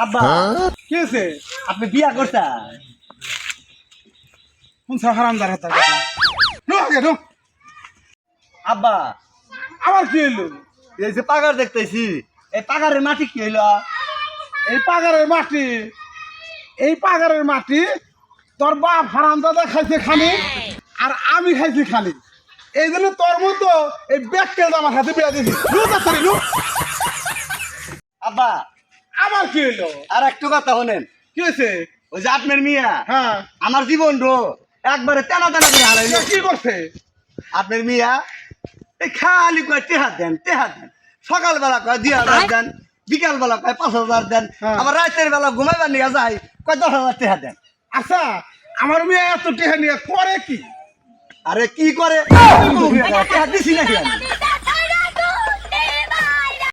আব্বা কি হয়েছে? আপনি বিয়া করছেন? কোন হারাম দাঁড়া তার কথা নো আগে নো। আব্বা আবার কি হইলো? এই যে পাগার দেখতেছি, এই পাগারের মাটি কি হইলো? এই পাগারের মাটি, এই পাগারের মাটি তোর বাপ হারাম দাদা খাইছে খালি আর আমি খাইছি খালি। এই জন্য তোর মতো এই ব্যাগটেল আমার হাতে বিয়া দিয়েছি। আব্বা আবার কি হইলো? আর একটু কথা শোনেন। কি হয়েছে? ওই যে আপনার মিয়া হ্যাঁ আমার জীবন রো একবারে টানা টানা করে হারাইলো। কি করছে? আপনার মিয়া এই খালি কয় টেহা দেন টেহা দেন, সকালবেলা কয় ২,০০০ দেন, বিকাল বেলা কয় ৫,০০০ দেন, হ্যাঁ। আবার রাতের বেলা ঘুমাইবার নিয়ে যায় কয় ১০,০০০ টেহা দেন। আচ্ছা আমার মেয়ে এত টেহা নিয়ে করে কি? আরে কি করে টেহা দিছি নাকি আমি?